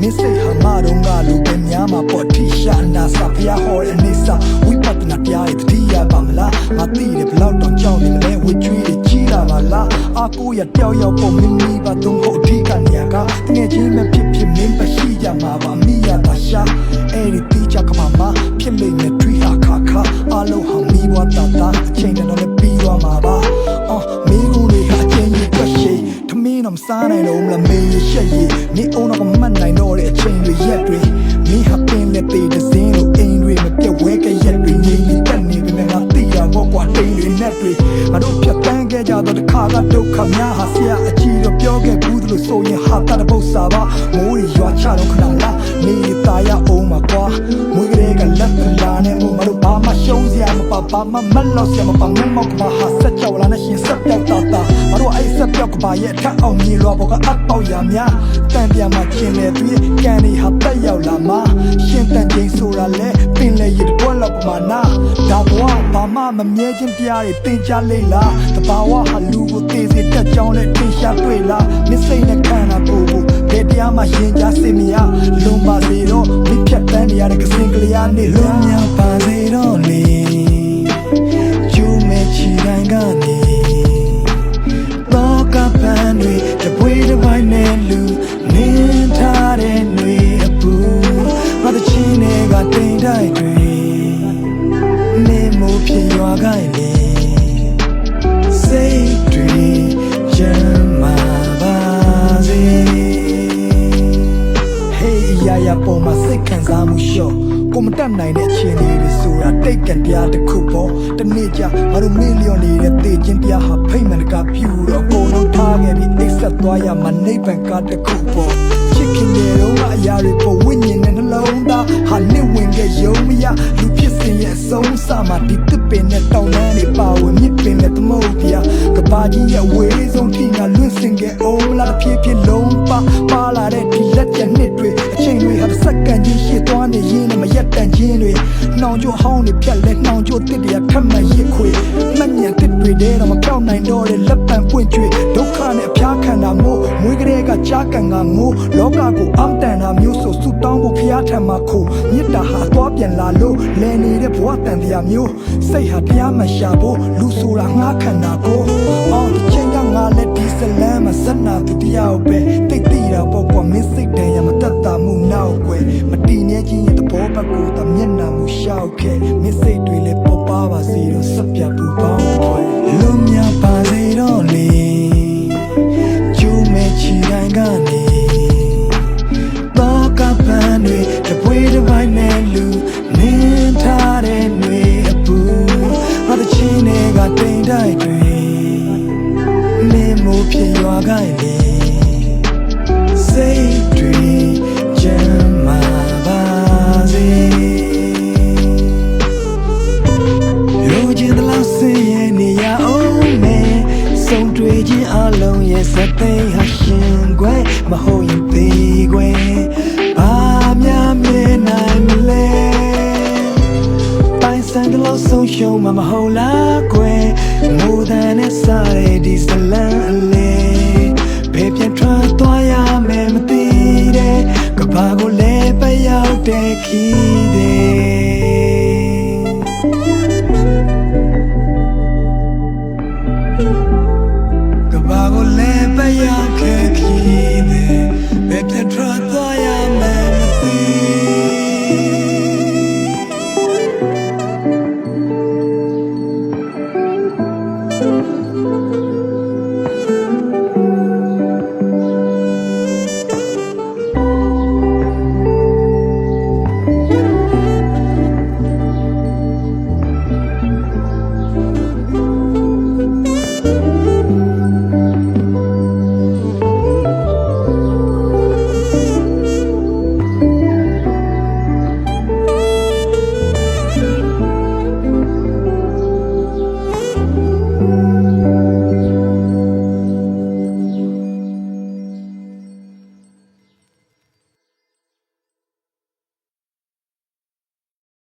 မင်းစိတ်ဟာငါတော့ငါလူပဲများမှာပေါ့ထိရှာနာစာဖျားဟောတဲ့အနေစာဝိပဿနာတရားရဲ့တတိယပါမလားငါသိတယ်ဘလောက်တော့ကြောက်နေလဲဝေချွေးကြီးလာပါလားအာကိုရတယောက်ယောက်ပေါ့မင်းကြီးပါတော့ဟုတ်အထီးကနေရာကတကယ်ချင်းမဖြစ်ဖြစ်မင်းမရှိကြမှာပါမိရတာရှာအဲ့ဒီတိကျကမှမဖြစ်လိမ့်မယ်ထွေးဟာခါခါအလုံးဟာမိဘတာတာအချိန်တော့လည်းပြီးသွားမှာပါမိကိုတွေဟာအချင်းကြီးကရှိထမင်းတော့မစားနိုင်တော့မလားမေးရှက်ရည်နေအောင်တော့မမှတ်နိုင်တော့တဲ့အချိန်တွေရက်တွေမိဟာပင်လက်သေးတဲ့စင်းလို့အိမ်တွေမပြတ်ဝဲကရက်တွေနေနေတက်နေပြီငါသိရဘောကွာတိမ်တွေနဲ့တွေငါတို့ဖြတ်တန်းခဲ့ကြတော့တစ်ခါကဒုက္ခများဟာဆရာအကြီးတော့ပြောခဲ့ဘူးသလိုဆိုရင်ဟာတတဲ့ပုတ်စာပါမိုးရွာချတော့ခဏလားနေသားရအောင်မှာကွာမွေးကလေးကလက်ပလာနဲ့ငါတို့ဘာမှရှုံးစရာမပါဘာမှမလောက်စရာမပါငမောက်ကဘာဟာဆက်ကြောက်လာနဲ့ရှင်ဆက်ပြောက်တာငါတို့အဲ့ဆက်ပြောက်ကဘာရဲ့ထက်အောင်မြေလွာဘောကအပေါက်ရများတန်ပြမှာကျင်လေသူကန်ဒီဟာတက်ရောက်လာမှာရှင်တန်ချင်းဆိုတာလဲပင်လေရတော့လောက်မှာနာဒါဘဝဘာမှမမြဲခြင်းတရားတွေသင်ချလိမ့်လားတဘာဝဟာလူကိုသိစေတတ်ကြောင်းလဲထင်ရှားတွေ့လားမစ်စိတ်နဲ့ခံတာကိုဘယ်တရားမှရင်ကြားစိတ်မရလွန်ပါစေတော့မိဖြတ်တန်းနေရတဲ့ကစင်ကလေးအားနေလွန်မြောက်ပါစေတော့လေကျူးမဲ့ချီတိုင်းကနေတော့ကပန်းတွေတပွေးတစ်ပိုင်းနဲ့လူနင်းထားတဲ့ຫນွေအပူငါတချင်းတွေကတိမ်တိုက်တွေနေမို့ဖြစ်ရွာကိုင်းလေစိတ်တွေချမ်းသာပါစေဟေးရရပေါ်မှာစိတ်ခံစားမှုလျှော့ကိုမတက်နိုင်တဲ့အခြေအနေတွေဆိုတာတိတ်ကန်တရားတစ်ခုပေါ့တနေ့ကျငါတို့မီလီယံနေတဲ့သေခြင်းတရားဟာဖိတ်မှန်တကပြူတော့ကိုလုံးထားခဲ့ပြီးအိတ်ဆက်သွားရမှာနိဗ္ဗာန်ကတစ်ခုပေါ့ချစ်ခင်တဲ့တော့အရာတွေပေါ်ဝိညာဉ်နဲ့နှလုံးသားဟာနေဝင်ခဲ့ယုံမရလူဖြစ်စဉ်ရဲ့အဆုံးစမှာဒီတစ်ပင်နဲ့တောင်းတန်းတွေပါဝင်မြစ်ပင်နဲ့သမုတ်ပြကဘာကြီးရဲ့ဝေးဆုံးထိငါလွင့်စင်ခဲ့အောင်လာဖြည်းဖြည်းလုံးပါလာတဲ့ဒီလက်ကျန်နှစ်တွေအချိန်တွေဟာစက္ကန့်ကြီးရှည်သွားနေရင်းနဲ့မရက်တန်ခြင်းတွေနှောင်ကြဟောင်းတွေဖြတ်လဲနှောင်ကြတစ်တရားထပ်မှန်ရစ်ခွေမှန်ညံတစ်တွေတဲတော့မပြောင်းနိုင်တော့တဲ့လက်ပံပွင့်ကျွေဒုက္ခနဲ့အဖျားခံတာမို့မွေးကလေးကကြားကန်ကငိုးလောကကိုအမ်တန်တာမျိုးဆိုဆူတောင်းဖို့ဖျားထံမှာခိုမြစ်တာဟာသွားပြန်လာလို့လဲနေတဲ့ဘဝတန်တရားမျိုးစိတ်ဟာတရားမရှာဖို့လူဆိုတာငှားခန္ဓာကိုဒီချိန်ကငါလက်ဒီစလမ်းမှာစနာသူတရားပဲတိတ်တိတာပေါ့ကွာမင်းစိတ်တန်ရမတတ်တာမှုနောက်ွယ်မတည်နေခြင်းရဲ့သဘောပတ်ကိုတမျက်နှာမူရှောက်ခဲ့မင်းစိတ်တွေလည်းပေါ်ပါပါစေတော့စပြပူပေါင်းွယ်လွန်မြောက်ပါစေတော့လေကျူးမဲ့ချီတိုင်းကနေတော့ကပန်းတွေတပွေးတစ်ပိုင်းနဲ့လူနင်းထားတဲ့ຫນွေအပူငါတချင်းတွေကတိမ်တိုက်တွေနေမို့ဖြစ်ရွာကိုင်းလေစိတ်တွေချမ်းသာပါစေလူချင်းတလားစင်ရဲ့နေရအောင်မယ်ဆုံးတွေ့ခြင်းအလုံးရဲ့စက်သိမ်းဟာရှင်ခွဲမဟုတ်ရင်သေးခွဲဘာများမြင်နိုင်မလဲပိုင်ဆိုင်တလို့ဆုံးရှုံးမှာမဟုတ်လားခွဲမိုးတန်နဲ့စားရဒီစလန်အလေဘယ်ပြန်ထွက်သွားရမယ်မသိတဲ့ကဘာကိုလဲပရောက်တဲ့ခီးတဲ့ကဘာကိုလဲပရောက်ခဲ့ခီးတဲ့ဘယ်ပြန်ထွက်သွားရ